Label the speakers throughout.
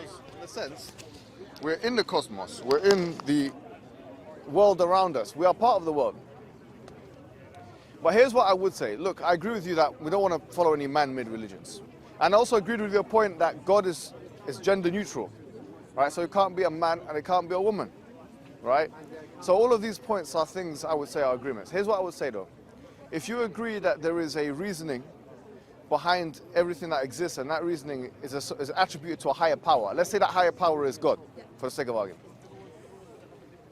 Speaker 1: Because in a sense, we're in the cosmos, we're in the world around us, we are part of the world. But here's what I would say. Look, I agree with you that we don't want to follow any man-made religions. And I also agreed with your point that God is gender neutral, right? So it can't be a man and it can't be a woman, right? So all of these points are things I would say are agreements. Here's what I would say though. If you agree that there is a reasoning behind everything that exists, and that reasoning is attributed to a higher power, let's say that higher power is God, for the sake of argument.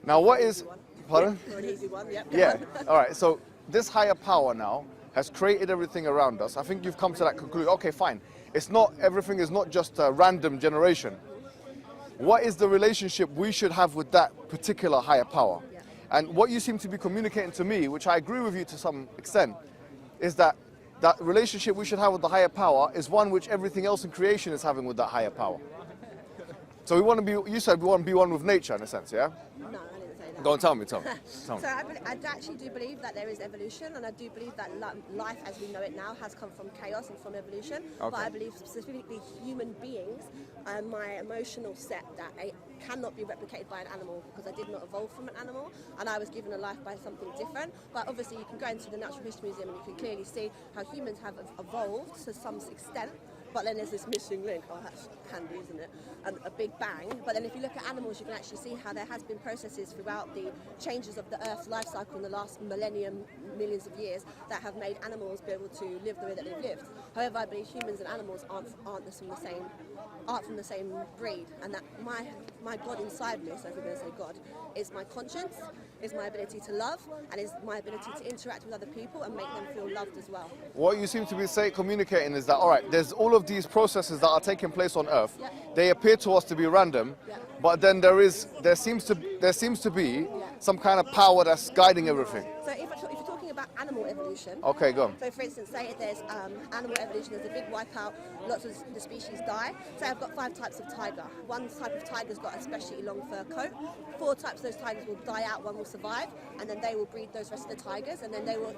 Speaker 1: Now what is, pardon?
Speaker 2: An easy one, yep.
Speaker 1: Yeah, all right, so this higher power now has created everything around us. I think you've come to that conclusion. Okay, fine. Everything is not just a random generation. What is the relationship we should have with that particular higher power? And what you seem to be communicating to me, which I agree with you to some extent, is that that relationship we should have with the higher power is one which everything else in creation is having with that higher power. So we want to be, you said we want to be one with nature in a sense, yeah?
Speaker 2: No, I didn't say that.
Speaker 1: Go on, tell me.
Speaker 2: So I actually do believe that there is evolution, and I do believe that life as we know it now has come from chaos and from evolution.
Speaker 1: Okay.
Speaker 2: But I believe specifically human beings, my emotional set, that it cannot be replicated by an animal, because I did not evolve from an animal and I was given a life by something different. But obviously you can go into the Natural History Museum and you can clearly see how humans have evolved to some extent. But then there's this missing link, oh that's handy, isn't it? And a big bang. But then if you look at animals, you can actually see how there has been processes throughout the changes of the Earth's life cycle in the last millennium, millions of years, that have made animals be able to live the way that they've lived. However, I believe humans and animals aren't from the same breed, and that my God inside me, so if we're going to say God, is my conscience, is my ability to love, and is my ability to interact with other people and make them feel loved as well.
Speaker 1: What you seem to be communicating is that, all right, there's all of these processes that are taking place on Earth.
Speaker 2: Yeah.
Speaker 1: They appear to us to be random,
Speaker 2: yeah.
Speaker 1: but then there seems to be some kind of power that's guiding everything.
Speaker 2: So if you're talking about animal evolution,
Speaker 1: okay, go on.
Speaker 2: So for instance, say there's animal evolution, there's a big wipeout, lots of the species die. Say I've got 5 types of tiger. One type of tiger's got a especially long fur coat. 4 types of those tigers will die out, one will survive, and then they will breed those rest of the tigers, and then they will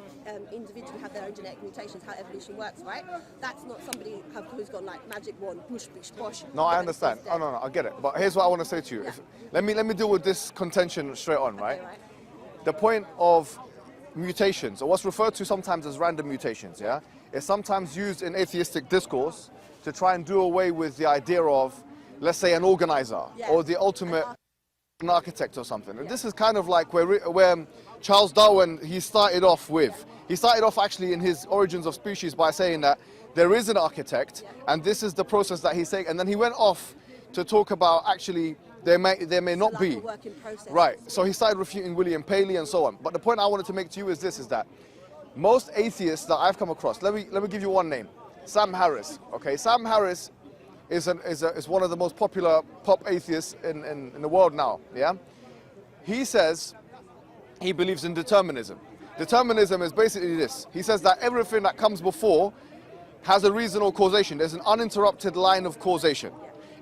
Speaker 2: individually have their own genetic mutations, how evolution works, right? That's not somebody who's got like magic wand, push, push, push.
Speaker 1: No, I understand. Oh, no, I get it. But here's what I want to say to you.
Speaker 2: Yeah.
Speaker 1: Let me deal with this contention straight on, right?
Speaker 2: Okay, right?
Speaker 1: The point of mutations, or what's referred to sometimes as random mutations, yeah, is sometimes used in atheistic discourse to try and do away with the idea of, let's say, an organizer or the ultimate an architect or something. And this is kind of like where Charles Darwin, he started off actually in his Origins of Species by saying that there is an architect and this is the process that he's saying, and then he went off to talk about actually there may not be. Right, so he started refuting William Paley and so on. But the point I wanted to make to you is this, is that most atheists that I've come across, let me give you one name, Sam Harris. Okay, Sam Harris is one of the most popular pop atheists in the world now, yeah? He says he believes in determinism. Determinism is basically this. He says that everything that comes before has a reason or causation. There's an uninterrupted line of causation.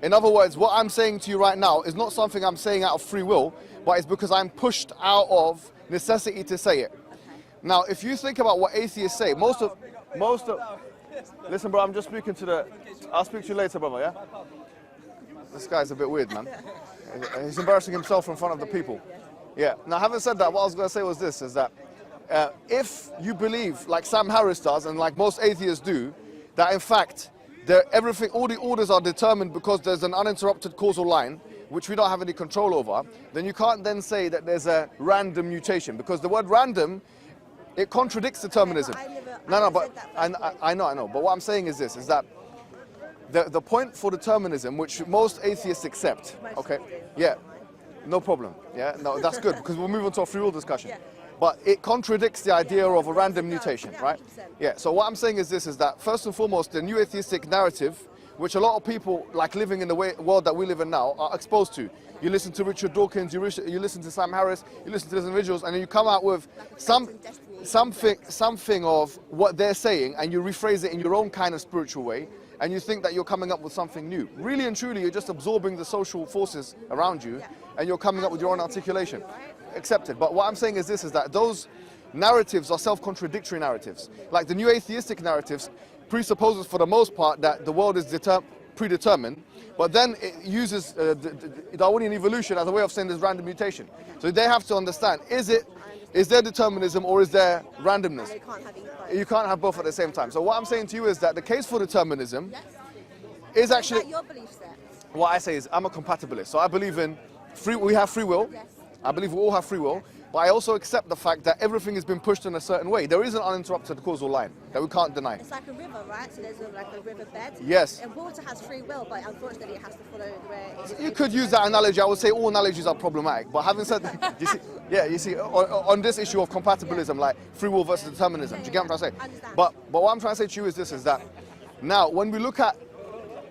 Speaker 1: In other words, what I'm saying to you right now is not something I'm saying out of free will, but it's because I'm pushed out of necessity to say it. Now, if you think about what atheists say, most of, listen bro, I'm just speaking to I'll speak to you later, brother, yeah? This guy's a bit weird, man. He's embarrassing himself in front of the people. Yeah, now having said that, what I was going to say was this, is that if you believe, like Sam Harris does, and like most atheists do, that in fact, all the orders are determined because there's an uninterrupted causal line, which we don't have any control over, then you can't then say that there's a random mutation, because the word random, it contradicts determinism. I know. But what I'm saying is this, is that the point for determinism, which most atheists accept, okay, yeah, no problem, yeah, no, that's good, because we'll move on to a free will discussion. But it contradicts the idea of a random mutation, right? Yeah, so what I'm saying is this, is that first and foremost, the new atheistic narrative, which a lot of people, like living in the world that we live in now, are exposed to. You listen to Richard Dawkins, you listen to Sam Harris, you listen to these individuals, and then you come out with something of what they're saying, and you rephrase it in your own kind of spiritual way, and you think that you're coming up with something new. Really and truly, you're just absorbing the social forces around you, and you're coming up with your own articulation. Accepted. But what I'm saying is this, is that those narratives are self-contradictory narratives. Like the new atheistic narratives presupposes for the most part that the world is predetermined, but then it uses Darwinian evolution as a way of saying there's random mutation. So they have to understand, is there determinism or is there randomness?
Speaker 2: You can't have either.
Speaker 1: You can't have both at the same time. So what I'm saying to you is that the case for determinism is actually...
Speaker 2: Is that your belief set?
Speaker 1: What I say is I'm a compatibilist. So I believe in we have free will.
Speaker 2: Yes.
Speaker 1: I believe we all have free will. But I also accept the fact that everything has been pushed in a certain way. There is an uninterrupted causal line that we can't deny.
Speaker 2: It's like a river, right? So there's like a river bed.
Speaker 1: Yes.
Speaker 2: And water has free will, but unfortunately it has to follow where it is.
Speaker 1: You could use that analogy. I would say all analogies are problematic. But having said that, you see, on this issue of compatibilism, like free will versus determinism, do you get what I'm trying to say?
Speaker 2: Understand.
Speaker 1: But what I'm trying to say to you is this, is that now when we look at,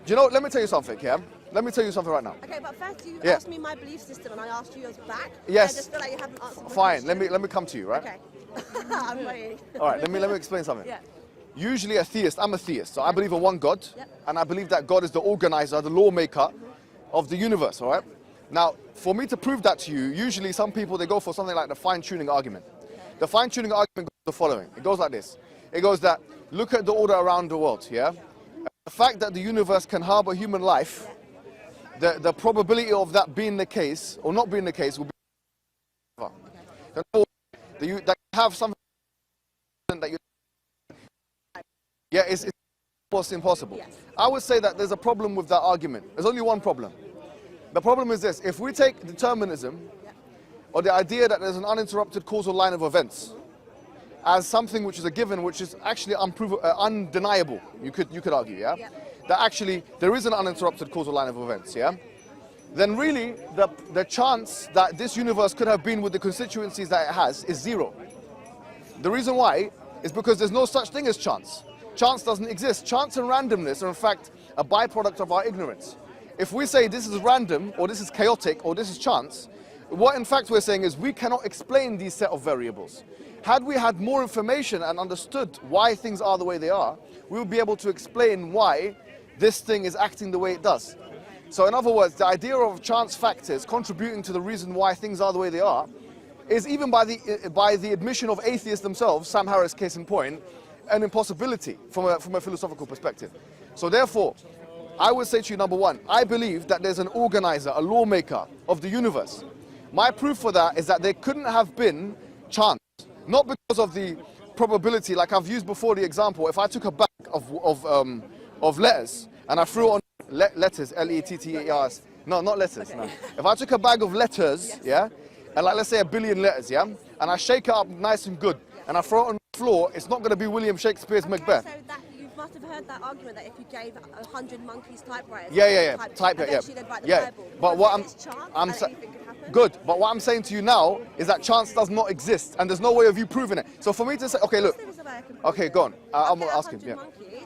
Speaker 1: let me tell you something, yeah? Let me tell you something right now.
Speaker 2: Okay, but first you asked me my belief system and I asked you yours back.
Speaker 1: Yes.
Speaker 2: I just feel like you haven't answered my
Speaker 1: Fine,
Speaker 2: question.
Speaker 1: let me come to you, right?
Speaker 2: Okay. I'm waiting.
Speaker 1: All right, let me explain something.
Speaker 2: Yeah.
Speaker 1: Usually I'm a theist, so I believe in one God,
Speaker 2: Yep.
Speaker 1: and I believe that God is the organizer, the lawmaker of the universe, all right? Now, for me to prove that to you, usually some people, they go for something like the fine-tuning argument. The fine-tuning argument goes the following. It goes like this. It goes that, look at the order around the world, yeah? The fact that the universe can harbor human life, the probability of that being the case, or not being the case, will be... That you have something that you... Yeah, it's almost impossible.
Speaker 2: Yes.
Speaker 1: I would say that there's a problem with that argument. There's only one problem. The problem is this. If we take determinism, or the idea that there's an uninterrupted causal line of events, as something which is a given, which is actually undeniable, you could argue, yeah? That actually there is an uninterrupted causal line of events, yeah? Then really, the chance that this universe could have been with the constituencies that it has is zero. The reason why is because there's no such thing as chance. Chance doesn't exist. Chance and randomness are in fact a byproduct of our ignorance. If we say this is random, or this is chaotic, or this is chance, what in fact we're saying is we cannot explain these set of variables. Had we had more information and understood why things are the way they are, we would be able to explain why this thing is acting the way it does. So in other words, the idea of chance factors contributing to the reason why things are the way they are is, even by the admission of atheists themselves, Sam Harris case in point, an impossibility from a philosophical perspective. So therefore, I would say to you, number one, I believe that there's an organizer, a lawmaker of the universe. My proof for that is that there couldn't have been chance, not because of the probability, like I've used before the example. If I took a bag of letters and I threw it on letters, L-E-T-T-E-R-S, no, not letters, no. If I took a bag of letters, yeah, and like let's say 1 billion letters, yeah, and I shake it up nice and good, and I throw it on the floor, it's not going to be William Shakespeare's Macbeth.
Speaker 2: So that you must have heard that argument that if you gave 100 monkeys typewriters,
Speaker 1: type it,
Speaker 2: yeah.
Speaker 1: But what
Speaker 2: I'm saying,
Speaker 1: good. But what I'm saying to you now is that chance does not exist, and there's no way of you proving it. So for me to say, okay, look, okay, go on. I'm asking. Yeah.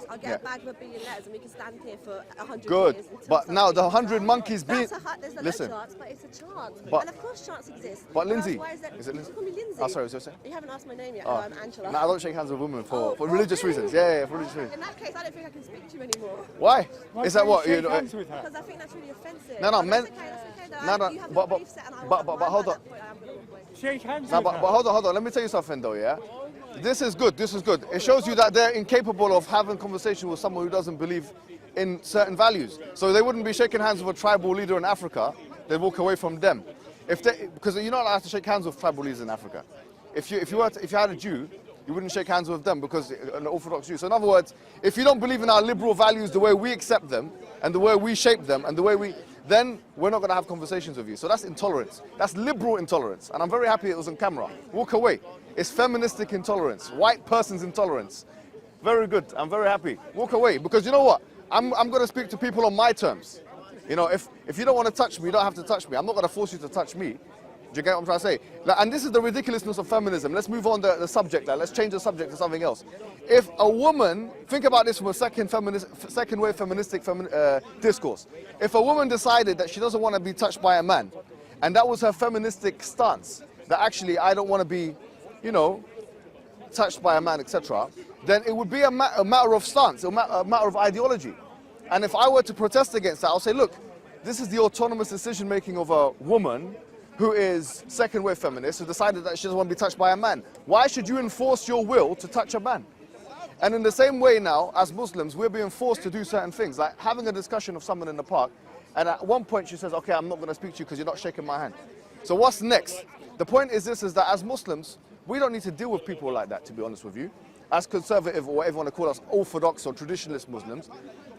Speaker 2: I'll get a bag of 1 billion letters, and we can stand here for 100
Speaker 1: Good.
Speaker 2: years.
Speaker 1: But now the 100 monkeys being...
Speaker 2: There's
Speaker 1: Listen.
Speaker 2: no chance, but it's a chance.
Speaker 1: But,
Speaker 2: and of course chance exists.
Speaker 1: But Lindsay...
Speaker 2: Why is it Lindsay?
Speaker 1: Call
Speaker 2: me Lindsay.
Speaker 1: Oh, sorry, was
Speaker 2: You haven't asked my name yet. Oh, I'm Angela.
Speaker 1: No, I don't shake hands with women for religious reasons. Yeah, for religious reasons.
Speaker 2: In that case, I don't think I can speak to you anymore.
Speaker 1: Why? Is that what?
Speaker 2: Because I think that's really offensive.
Speaker 1: No,
Speaker 2: that's okay.
Speaker 1: But hold on.
Speaker 3: Shake hands
Speaker 1: No, but hold on. Let me tell you something though, yeah? This is good. It shows you that they're incapable of having conversation with someone who doesn't believe in certain values. So they wouldn't be shaking hands with a tribal leader in Africa. They'd walk away from them. Because you're not allowed to shake hands with tribal leaders in Africa. If you had a Jew, you wouldn't shake hands with them because an Orthodox Jew. So in other words, if you don't believe in our liberal values the way we accept them and the way we shape them and the way then we're not going to have conversations with you. So that's intolerance. That's liberal intolerance. And I'm very happy it was on camera. Walk away. It's feministic intolerance. White person's intolerance. Very good. I'm very happy. Walk away. Because you know what? I'm going to speak to people on my terms. You know, if you don't want to touch me, you don't have to touch me. I'm not going to force you to touch me. Do you get what I'm trying to say? And this is the ridiculousness of feminism. Let's move on the subject now. Let's change the subject to something else. If a woman, think about this from a second wave feministic discourse. If a woman decided that she doesn't want to be touched by a man, and that was her feministic stance, that actually I don't want to be, you know, touched by a man, etc., then it would be a matter of stance, a matter of ideology. And if I were to protest against that, I'll say, look, this is the autonomous decision making of a woman who is second wave feminist, who decided that she doesn't want to be touched by a man. Why should you enforce your will to touch a man? And in the same way now, as Muslims, we're being forced to do certain things, like having a discussion with someone in the park, and at one point she says, okay, I'm not going to speak to you because you're not shaking my hand. So what's next? The point is this, is that as Muslims, we don't need to deal with people like that, to be honest with you. As conservative, or whatever you want to call us, orthodox or traditionalist Muslims,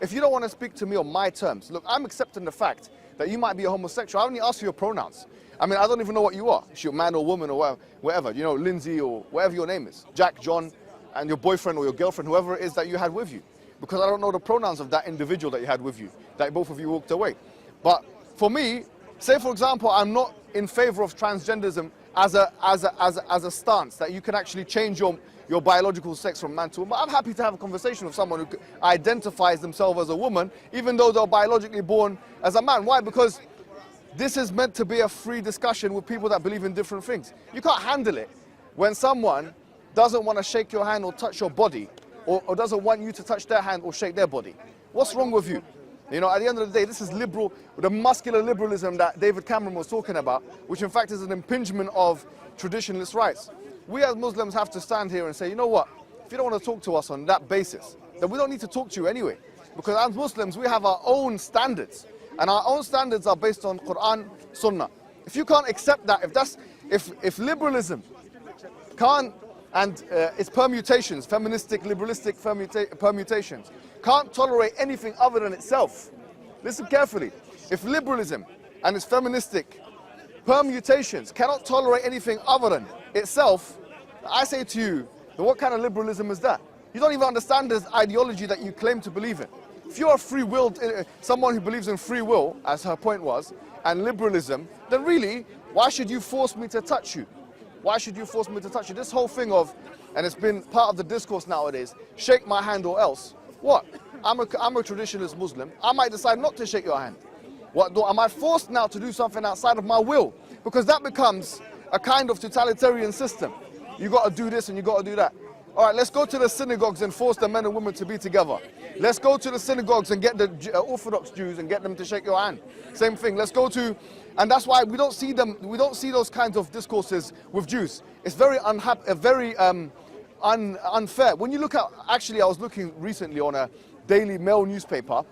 Speaker 1: if you don't want to speak to me on my terms, look, I'm accepting the fact that you might be a homosexual. I only ask for your pronouns. I mean, I don't even know what you are. If you're man or woman or whatever, you know, Lindsay or whatever your name is, Jack, John, and your boyfriend or your girlfriend, whoever it is that you had with you. Because I don't know the pronouns of that individual that you had with you, that both of you walked away. But for me, say for example, I'm not in favor of transgenderism as a stance, that you can actually change your biological sex from man to woman. I'm happy to have a conversation with someone who identifies themselves as a woman, even though they're biologically born as a man. Why? Because this is meant to be a free discussion with people that believe in different things. You can't handle it when someone doesn't want to shake your hand or touch your body, or doesn't want you to touch their hand or shake their body. What's wrong with you? You know, at the end of the day, this is liberal, the muscular liberalism that David Cameron was talking about, which in fact is an impingement of traditionalist rights. We as Muslims have to stand here and say, you know what, if you don't want to talk to us on that basis, then we don't need to talk to you anyway. Because as Muslims, we have our own standards. And our own standards are based on Quran, Sunnah. If you can't accept that, if liberalism can't, and its permutations, feministic, liberalistic permutations, can't tolerate anything other than itself. Listen carefully. If liberalism and its feministic permutations cannot tolerate anything other than itself, I say to you, then what kind of liberalism is that? You don't even understand this ideology that you claim to believe in. If you're a free-willed, someone who believes in free will, as her point was, and liberalism, then really, why should you force me to touch you? Why should you force me to touch you? This whole thing of, and it's been part of the discourse nowadays, shake my hand or else. What? I'm a traditionalist Muslim. I might decide not to shake your hand. What, am I forced now to do something outside of my will? Because that becomes a kind of totalitarian system. You got to do this and you got to do that. All right, let's go to the synagogues and force the men and women to be together. Let's go to the synagogues and get the Orthodox Jews and get them to shake your hand. Same thing. Let's go to, and that's why we don't see them. We don't see those kinds of discourses with Jews. It's very unfair. When you look at, actually, I was looking recently on a Daily Mail newspaper,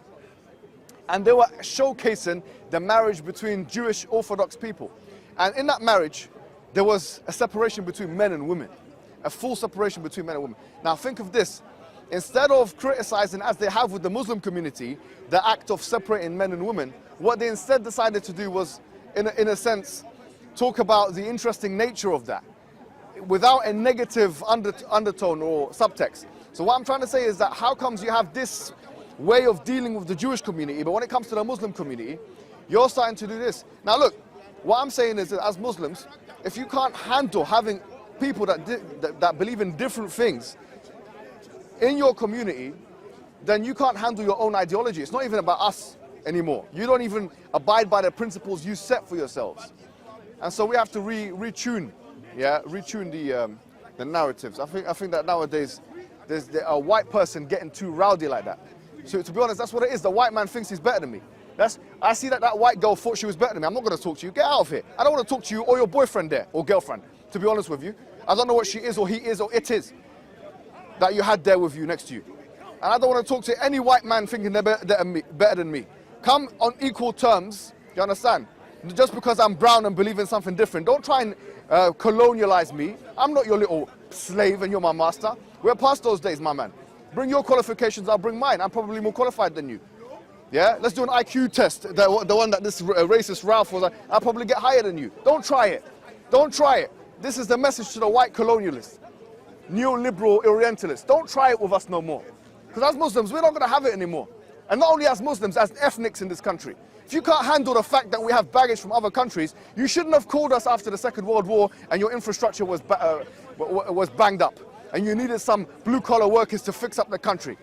Speaker 1: and they were showcasing the marriage between Jewish Orthodox people. And in that marriage, there was a separation between men and women, a full separation between men and women. Now think of this. Instead of criticizing, as they have with the Muslim community, the act of separating men and women, what they instead decided to do was, in a sense, talk about the interesting nature of that, without a negative undertone or subtext. So what I'm trying to say is that how comes you have this way of dealing with the Jewish community, but when it comes to the Muslim community, you're starting to do this. Now look, what I'm saying is that as Muslims, if you can't handle having people that believe in different things in your community, then you can't handle your own ideology. It's not even about us anymore. You don't even abide by the principles you set for yourselves. And so we have to retune the narratives. I think that nowadays there's a white person getting too rowdy like that. So to be honest, that's what it is. The white man thinks he's better than me. I see that white girl thought she was better than me. I'm not going to talk to you. Get out of here. I don't want to talk to you or your boyfriend there, or girlfriend, to be honest with you. I don't know what she is or he is or it is that you had there with you, next to you. And I don't want to talk to any white man thinking they're better than me. Come on equal terms, you understand? Just because I'm brown and believe in something different. Don't try and colonialize me. I'm not your little slave and you're my master. We're past those days, my man. Bring your qualifications, I'll bring mine. I'm probably more qualified than you. Yeah, let's do an IQ test. The one that this racist Ralph was, I'll probably get higher than you. Don't try it. Don't try it. This is the message to the white colonialists, neoliberal orientalists. Don't try it with us no more. Because as Muslims, we're not going to have it anymore. And not only as Muslims, as ethnics in this country. If you can't handle the fact that we have baggage from other countries, you shouldn't have called us after the Second World War and your infrastructure was banged up. And you needed some blue-collar workers to fix up the country.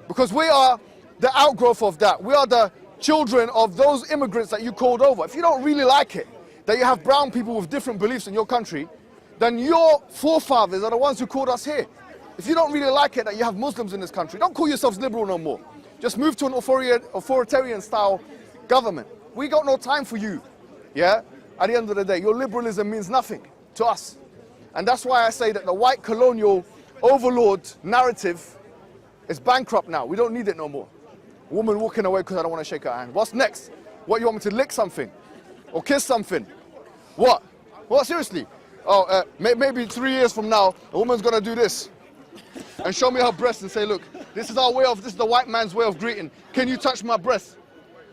Speaker 1: Because we are the outgrowth of that. We are the children of those immigrants that you called over. If you don't really like it, that you have brown people with different beliefs in your country, then your forefathers are the ones who called us here. If you don't really like it that you have Muslims in this country, don't call yourselves liberal no more. Just move to an authoritarian style government. We got no time for you. Yeah? At the end of the day, your liberalism means nothing to us. And that's why I say that the white colonial overlord narrative It's bankrupt now. We don't need it no more. Woman walking away because I don't want to shake her hand. What's next? What, you want me to lick something? Or kiss something? What? What, seriously? Oh, maybe 3 years from now, a woman's going to do this and show me her breast and say, look, this is the white man's way of greeting. Can you touch my breast?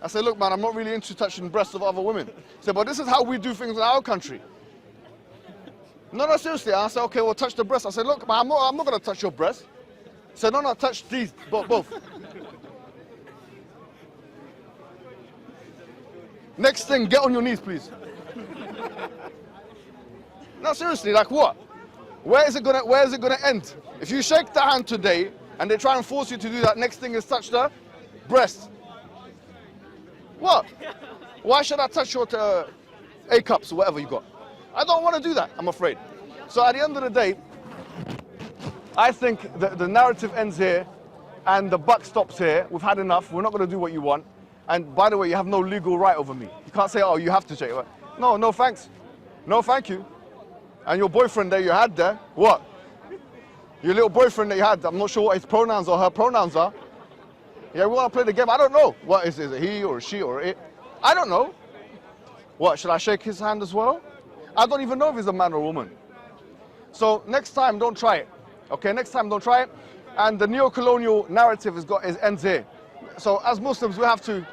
Speaker 1: I say, look, man, I'm not really into touching the breasts of other women. I say, but this is how we do things in our country. No, seriously. I say, okay, well, touch the breast. I say, look, man, I'm not going to touch your breast. I say, no, touch these, both. Next thing, get on your knees, please. No, seriously, like what? Where is it gonna end? If you shake the hand today and they try and force you to do that, next thing is touch the breast. What? Why should I touch your A cups or whatever you got? I don't want to do that, I'm afraid. So at the end of the day, I think that the narrative ends here and the buck stops here. We've had enough. We're not going to do what you want. And by the way, you have no legal right over me. You can't say, oh, you have to shake it. No, thanks. No, thank you. And your boyfriend that you had there, what? Your little boyfriend that you had, I'm not sure what his pronouns or her pronouns are. Yeah, we want to play the game. I don't know. What is it he or she or it? I don't know. What, should I shake his hand as well? I don't even know if he's a man or a woman. So next time, don't try it. Okay, next time, don't try it. And the neo-colonial narrative ends here. So as Muslims, we have to,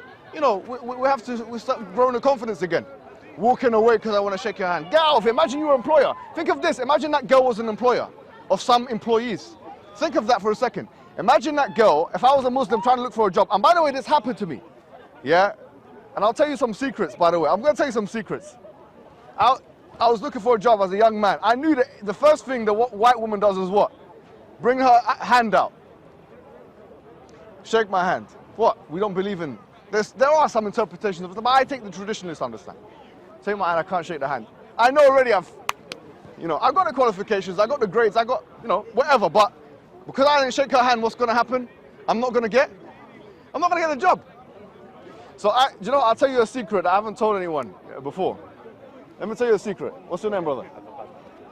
Speaker 1: we start growing the confidence again. Walking away because I want to shake your hand. Get out of here. Imagine you're an employer. Think of this. Imagine that girl was an employer of some employees. Think of that for a second. Imagine that girl, if I was a Muslim trying to look for a job. And by the way, this happened to me. Yeah? And I'll tell you some secrets, by the way. I'm going to tell you some secrets. I was looking for a job as a young man. I knew that the first thing the white woman does is what? Bring her hand out. Shake my hand. What? We don't believe in... There are some interpretations of it, but I take the traditionalists understand. Take my hand, I can't shake the hand. I know already I've got the qualifications, I got the grades, I got, whatever, but because I didn't shake her hand, what's going to happen? I'm not going to get the job. So, I'll tell you a secret I haven't told anyone before. Let me tell you a secret. What's your name, brother?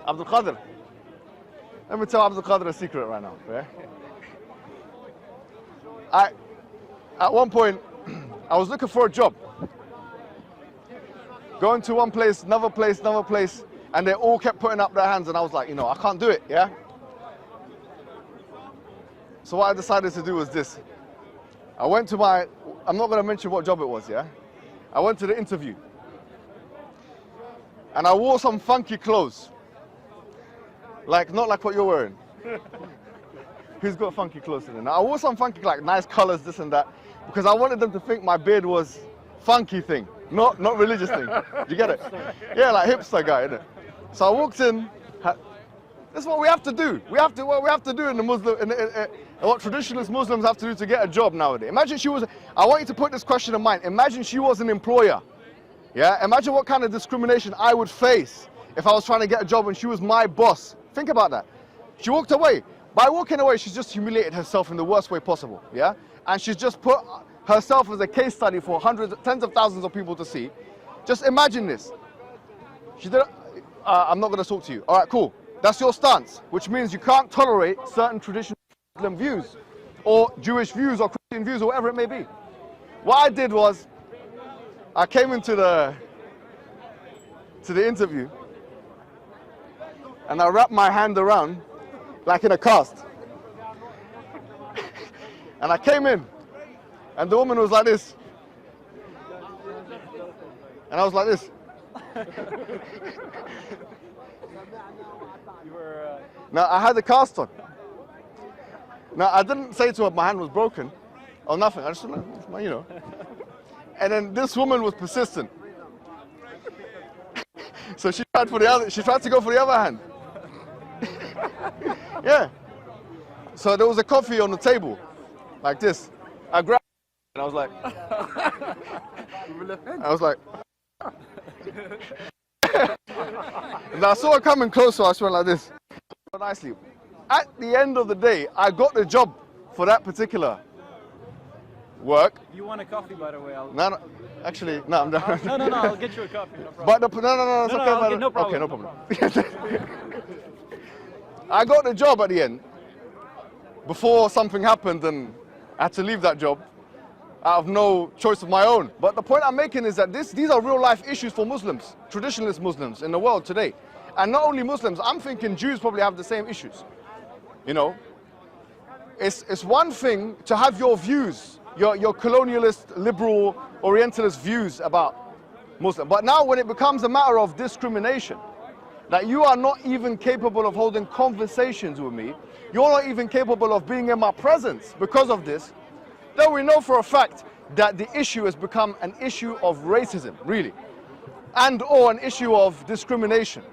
Speaker 1: Abdul Qadir. Let me tell Abdul Qadir a secret right now. Yeah? At one point, I was looking for a job. Going to one place, another place, and they all kept putting up their hands, and I was like, I can't do it, yeah? So what I decided to do was this. I went to I'm not going to mention what job it was, yeah? I went to the interview. And I wore some funky clothes. Not like what you're wearing. Who's got funky clothes today? Now, I wore some funky, nice colors, this and that, because I wanted them to think my beard was funky thing, not religious thing. You get it? Yeah, like hipster guy, innit? So I walked in. That's what we have to do. What we have to do in the Muslim, what traditionalist Muslims have to do to get a job nowadays. Imagine I want you to put this question in mind. Imagine she was an employer. Yeah? Imagine what kind of discrimination I would face if I was trying to get a job and she was my boss. Think about that. She walked away. By walking away, she's just humiliated herself in the worst way possible. Yeah? And she's just put herself as a case study for tens of thousands of people to see. Just imagine this. She did. I'm not going to talk to you. All right, cool. That's your stance, which means you can't tolerate certain traditional Muslim views, or Jewish views, or Christian views, or whatever it may be. What I did was, I came into the interview, and I wrapped my hand around, like in a cast. And I came in, and the woman was like this. And I was like this. Now, I had the cast on. Now, I didn't say to her my hand was broken or nothing. I just, And then this woman was persistent. So she tried to go for the other hand. Yeah. So there was a coffee on the table, like this. I grabbed it and I was like, and I saw her coming close, so I just went like this. Nicely. At the end of the day, I got the job for that particular work.
Speaker 3: You want a coffee, by the way?
Speaker 1: No, actually, no, I'm done.
Speaker 3: No, I'll get you a coffee, no problem.
Speaker 1: But no, it's okay.
Speaker 3: No problem.
Speaker 1: Okay, no problem. I got the job at the end before something happened and I had to leave that job out of no choice of my own. But the point I'm making is that these are real life issues for Muslims, traditionalist Muslims in the world today. And not only Muslims, I'm thinking Jews probably have the same issues. You know, it's one thing to have your views, your colonialist, liberal, orientalist views about Muslim. But now when it becomes a matter of discrimination, that you are not even capable of holding conversations with me, you're not even capable of being in my presence because of this, then we know for a fact that the issue has become an issue of racism, really, and or an issue of discrimination.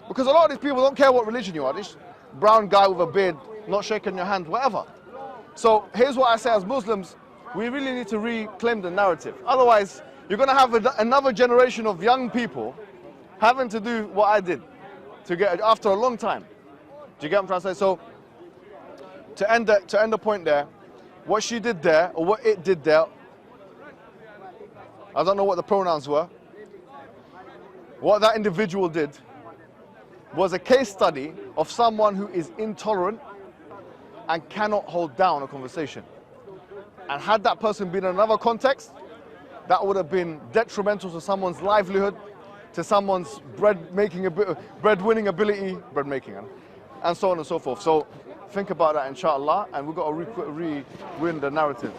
Speaker 1: Because a lot of these people don't care what religion you are. This brown guy with a beard, not shaking your hand, whatever. So here's what I say as Muslims, we really need to reclaim the narrative. Otherwise, you're going to have another generation of young people having to do what I did to get after a long time. Do you get what I'm trying to say? So to end the point there, what she did there, or what it did there, I don't know what the pronouns were. What that individual did was a case study of someone who is intolerant and cannot hold down a conversation. And had that person been in another context, that would have been detrimental to someone's livelihood, to someone's bread-winning ability, and so on and so forth. So think about that, inshallah, and we've got to re-win the narrative.